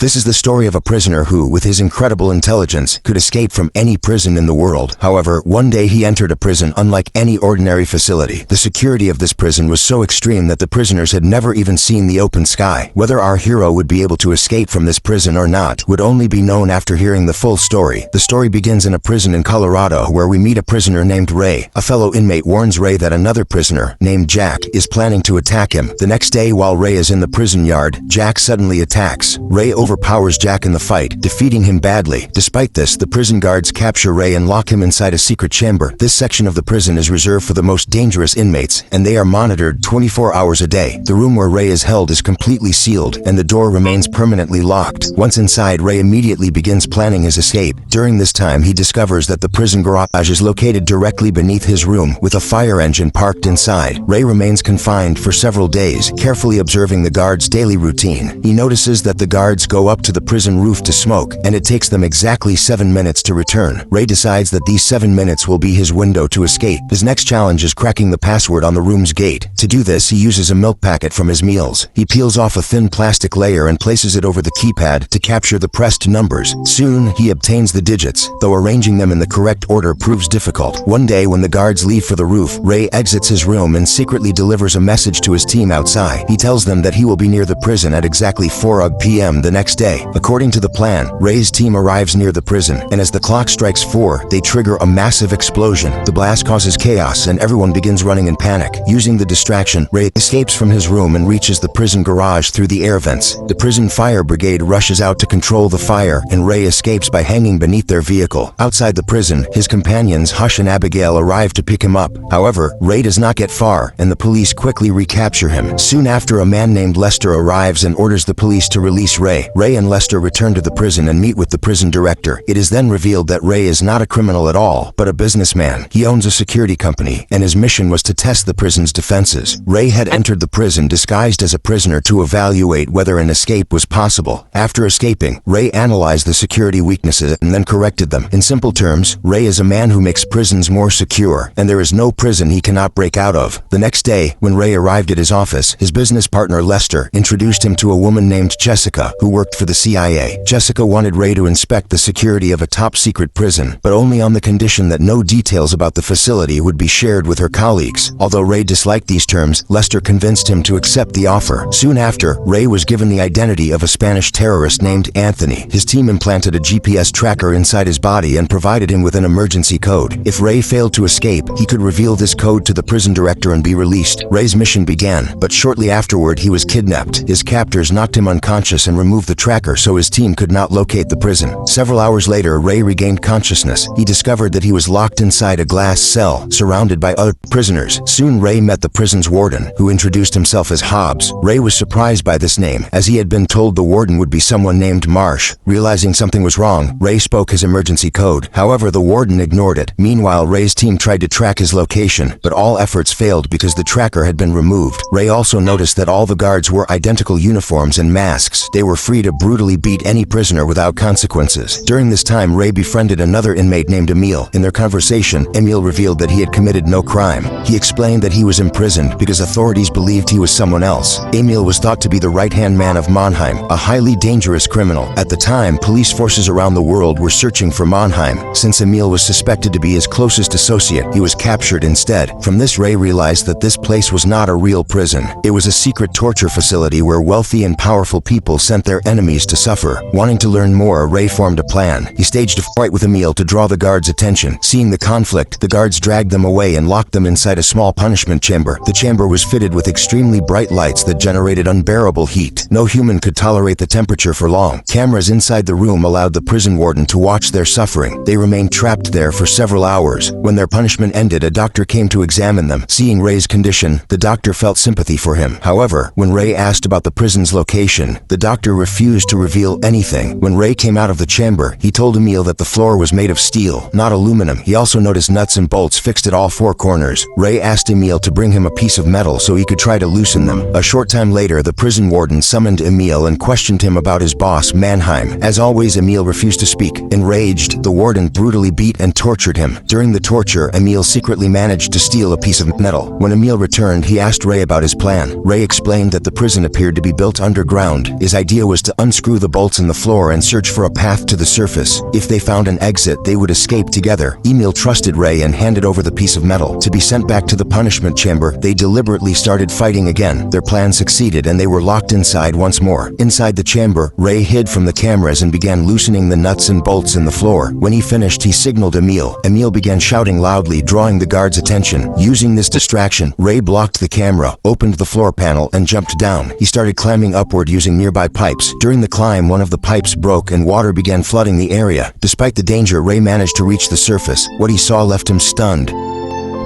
This is the story of a prisoner who, with his incredible intelligence, could escape from any prison in the world. However, one day he entered a prison unlike any ordinary facility. The security of this prison was so extreme that the prisoners had never even seen the open sky. Whether our hero would be able to escape from this prison or not would only be known after hearing the full story. The story begins in a prison in Colorado where we meet a prisoner named Ray. A fellow inmate warns Ray that another prisoner, named Jack, is planning to attack him. The next day, while Ray is in the prison yard, Jack suddenly attacks. Ray overpowers Jack in the fight, defeating him badly. Despite this, the prison guards capture Ray and lock him inside a secret chamber. This section of the prison is reserved for the most dangerous inmates, and they are monitored 24 hours a day. The room where Ray is held is completely sealed, and the door remains permanently locked. Once inside, Ray immediately begins planning his escape. During this time, he discovers that the prison garage is located directly beneath his room, with a fire engine parked inside. Ray remains confined for several days, carefully observing the guards' daily routine. He notices that the guards go up to the prison roof to smoke, and it takes them exactly 7 minutes to return. Ray decides that these 7 minutes will be his window to escape. His next challenge is cracking the password on the room's gate. To do this, he uses a milk packet from his meals. He peels off a thin plastic layer and places it over the keypad to capture the pressed numbers. Soon, he obtains the digits, though arranging them in the correct order proves difficult. One day, when the guards leave for the roof, Ray exits his room and secretly delivers a message to his team outside. He tells them that he will be near the prison at exactly 4 p.m. the next day. According to the plan, Ray's team arrives near the prison, and as the clock strikes 4, they trigger a massive explosion. The blast causes chaos, and everyone begins running in panic. Using the distraction, Ray escapes from his room and reaches the prison garage through the air vents. The prison fire brigade rushes out to control the fire, and Ray escapes by hanging beneath their vehicle. Outside the prison, his companions Hush and Abigail arrive to pick him up. However, Ray does not get far, and the police quickly recapture him. Soon after, a man named Lester arrives and orders the police to release Ray. Ray and Lester return to the prison and meet with the prison director. It is then revealed that Ray is not a criminal at all, but a businessman. He owns a security company, and his mission was to test the prison's defenses. Ray had entered the prison disguised as a prisoner to evaluate whether an escape was possible. After escaping, Ray analyzed the security weaknesses and then corrected them. In simple terms, Ray is a man who makes prisons more secure, and there is no prison he cannot break out of. The next day, when Ray arrived at his office, his business partner Lester introduced him to a woman named Jessica, who worked for the CIA. Jessica wanted Ray to inspect the security of a top-secret prison, but only on the condition that no details about the facility would be shared with her colleagues. Although Ray disliked these terms, Lester convinced him to accept the offer. Soon after, Ray was given the identity of a Spanish terrorist named Anthony. His team implanted a GPS tracker inside his body and provided him with an emergency code. If Ray failed to escape, he could reveal this code to the prison director and be released. Ray's mission began, but shortly afterward he was kidnapped. His captors knocked him unconscious and removed the tracker so his team could not locate the prison. Several hours later, Ray regained consciousness. He discovered that he was locked inside a glass cell, surrounded by other prisoners. Soon Ray met the prison's warden, who introduced himself as Hobbs. Ray was surprised by this name, as he had been told the warden would be someone named Marsh. Realizing something was wrong, Ray spoke his emergency code. However, the warden ignored it. Meanwhile, Ray's team tried to track his location, but all efforts failed because the tracker had been removed. Ray also noticed that all the guards wore identical uniforms and masks. They were free to brutally beat any prisoner without consequences. During this time, Ray befriended another inmate named Emil. In their conversation, Emil revealed that he had committed no crime. He explained that he was imprisoned because authorities believed he was someone else. Emil was thought to be the right-hand man of Mannheim, a highly dangerous criminal. At the time, police forces around the world were searching for Mannheim. Since Emil was suspected to be his closest associate, he was captured instead. From this, Ray realized that this place was not a real prison. It was a secret torture facility where wealthy and powerful people sent their enemies to suffer. Wanting to learn more, Ray formed a plan. He staged a fight with Emil to draw the guards' attention. Seeing the conflict, the guards dragged them away and locked them inside a small punishment chamber. The chamber was fitted with extremely bright lights that generated unbearable heat. No human could tolerate the temperature for long. Cameras inside the room allowed the prison warden to watch their suffering. They remained trapped there for several hours. When their punishment ended, a doctor came to examine them. Seeing Ray's condition, the doctor felt sympathy for him. However, when Ray asked about the prison's location, the doctor refused to reveal anything. When Ray came out of the chamber, he told Emil that the floor was made of steel, not aluminum. He also noticed nuts and bolts fixed at all 4 corners. Ray asked Emil to bring him a piece of metal so he could try to loosen them. A short time later, the prison warden summoned Emil and questioned him about his boss, Mannheim. As always, Emil refused to speak. Enraged, the warden brutally beat and tortured him. During the torture, Emil secretly managed to steal a piece of metal. When Emil returned, he asked Ray about his plan. Ray explained that the prison appeared to be built underground. His idea was to unscrew the bolts in the floor and search for a path to the surface. If they found an exit, they would escape together. Emil trusted Ray and handed over the piece of metal. To be sent back to the punishment chamber, they deliberately started fighting again. Their plan succeeded and they were locked inside once more. Inside the chamber, Ray hid from the cameras and began loosening the nuts and bolts in the floor. When he finished, he signaled Emil. Emil began shouting loudly, drawing the guards' attention. Using this distraction, Ray blocked the camera, opened the floor panel, and jumped down. He started climbing upward using nearby pipes. During the climb, one of the pipes broke and water began flooding the area. Despite the danger, Ray managed to reach the surface. What he saw left him stunned.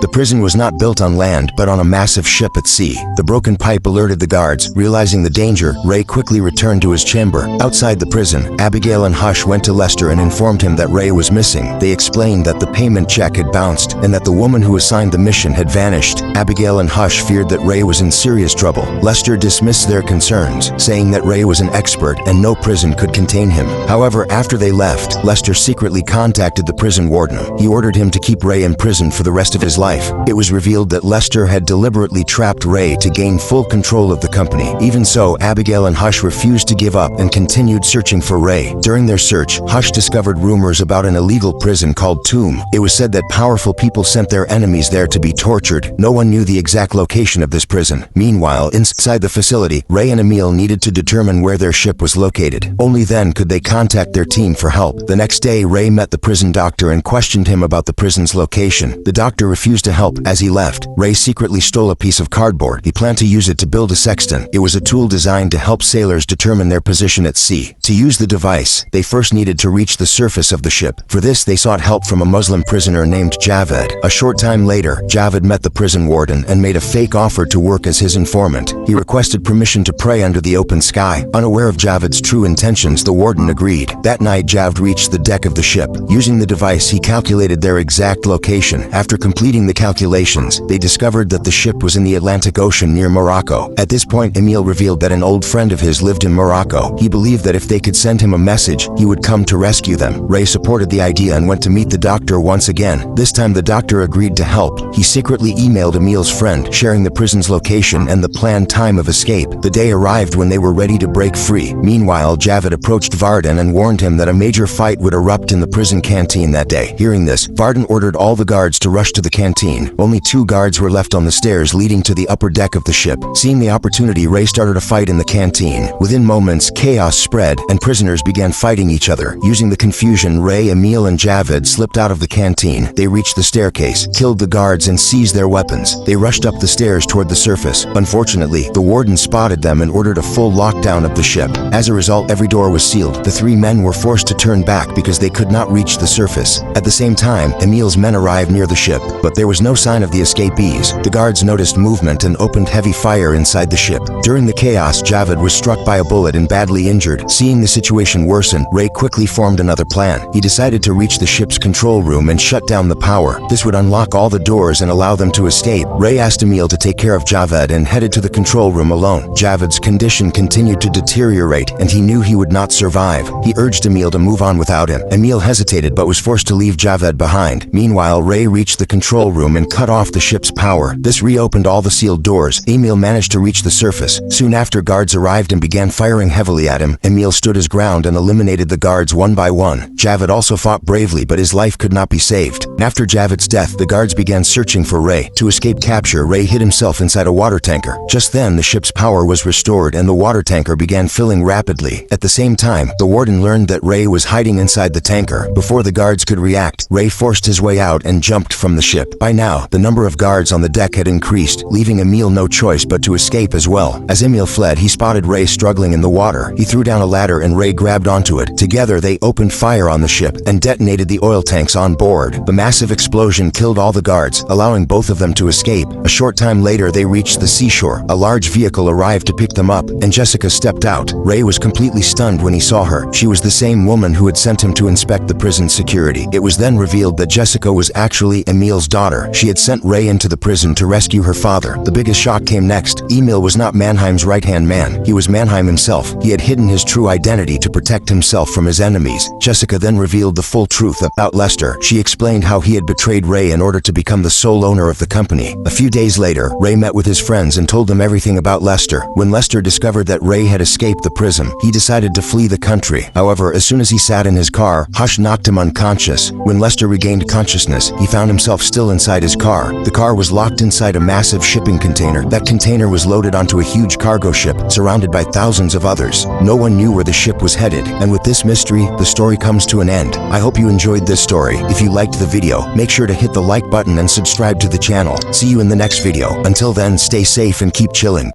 The prison was not built on land, but on a massive ship at sea. The broken pipe alerted the guards. Realizing the danger, Ray quickly returned to his chamber. Outside the prison, Abigail and Hush went to Lester and informed him that Ray was missing. They explained that the payment check had bounced and that the woman who assigned the mission had vanished. Abigail and Hush feared that Ray was in serious trouble. Lester dismissed their concerns, saying that Ray was an expert and no prison could contain him. However, after they left, Lester secretly contacted the prison warden. He ordered him to keep Ray in prison for the rest of his life. It was revealed that Lester had deliberately trapped Ray to gain full control of the company. Even so, Abigail and Hush refused to give up and continued searching for Ray. During their search, Hush discovered rumors about an illegal prison called Tomb. It was said that powerful people sent their enemies there to be tortured. No one knew the exact location of this prison. Meanwhile, inside the facility, Ray and Emil needed to determine where their ship was located. Only then could they contact their team for help. The next day, Ray met the prison doctor and questioned him about the prison's location. The doctor refused to help. As he left, Ray secretly stole a piece of cardboard. He planned to use it to build a sextant. It was a tool designed to help sailors determine their position at sea. To use the device, they first needed to reach the surface of the ship. For this, they sought help from a Muslim prisoner named Javed. A short time later, Javed met the prison warden and made a fake offer to work as his informant. He requested permission to pray under the open sky. Unaware of Javed's true intentions, the warden agreed. That night, Javed reached the deck of the ship. Using the device, he calculated their exact location. After completing the calculations, they discovered that the ship was in the Atlantic Ocean near Morocco. At this point, Emil revealed that an old friend of his lived in Morocco. He believed that if they could send him a message, he would come to rescue them. Ray supported the idea and went to meet the doctor once again. This time, the doctor agreed to help. He secretly emailed Emil's friend, sharing the prison's location and the planned time of escape. The day arrived when they were ready to break free. Meanwhile, Javed approached Varden and warned him that a major fight would erupt in the prison canteen that day. Hearing this, Varden ordered all the guards to rush to the canteen. Only 2 guards were left on the stairs leading to the upper deck of the ship. Seeing the opportunity, Ray started a fight in the canteen. Within moments, chaos spread, and prisoners began fighting each other. Using the confusion, Ray, Emil, and Javed slipped out of the canteen. They reached the staircase, killed the guards, and seized their weapons. They rushed up the stairs toward the surface. Unfortunately, the warden spotted them and ordered a full lockdown of the ship. As a result, every door was sealed. The 3 men were forced to turn back because they could not reach the surface. At the same time, Emil's men arrived near the ship, but there was no sign of the escapees. The guards noticed movement and opened heavy fire inside the ship. During the chaos, Javed was struck by a bullet and badly injured. Seeing the situation worsen, Ray quickly formed another plan. He decided to reach the ship's control room and shut down the power. This would unlock all the doors and allow them to escape. Ray asked Emil to take care of Javed and headed to the control room alone. Javed's condition continued to deteriorate, and he knew he would not survive. He urged Emil to move on without him. Emil hesitated but was forced to leave Javed behind. Meanwhile, Ray reached the control room and cut off the ship's power. This reopened all the sealed doors. Emil managed to reach the surface. Soon after, guards arrived and began firing heavily at him. Emil stood his ground and eliminated the guards one by one. Javed also fought bravely, but his life could not be saved. After Javed's death, the guards began searching for Ray. To escape capture, Ray hid himself inside a water tanker. Just then, the ship's power was restored and the water tanker began filling rapidly. At the same time, the warden learned that Ray was hiding inside the tanker. Before the guards could react, Ray forced his way out and jumped from the ship. By now, the number of guards on the deck had increased, leaving Emil no choice but to escape as well. As Emil fled, he spotted Ray struggling in the water. He threw down a ladder and Ray grabbed onto it. Together, they opened fire on the ship and detonated the oil tanks on board. The massive explosion killed all the guards, allowing both of them to escape. A short time later, they reached the seashore. A large vehicle arrived to pick them up, and Jessica stepped out. Ray was completely stunned when he saw her. She was the same woman who had sent him to inspect the prison security. It was then revealed that Jessica was actually Emil's daughter. daughter. She had sent Ray into the prison to rescue her father. The biggest shock came next. Emil was not Mannheim's right-hand man. He was Mannheim himself. He had hidden his true identity to protect himself from his enemies. Jessica then revealed the full truth about Lester. She explained how he had betrayed Ray in order to become the sole owner of the company. A few days later, Ray met with his friends and told them everything about Lester. When Lester discovered that Ray had escaped the prison, he decided to flee the country. However, as soon as he sat in his car, Hush knocked him unconscious. When Lester regained consciousness, he found himself still inside his car. The car was locked inside a massive shipping container. That container was loaded onto a huge cargo ship, surrounded by thousands of others. No one knew where the ship was headed, and with this mystery, the story comes to an end. I hope you enjoyed this story. If you liked the video, make sure to hit the like button and subscribe to the channel. See you in the next video. Until then, stay safe and keep chilling.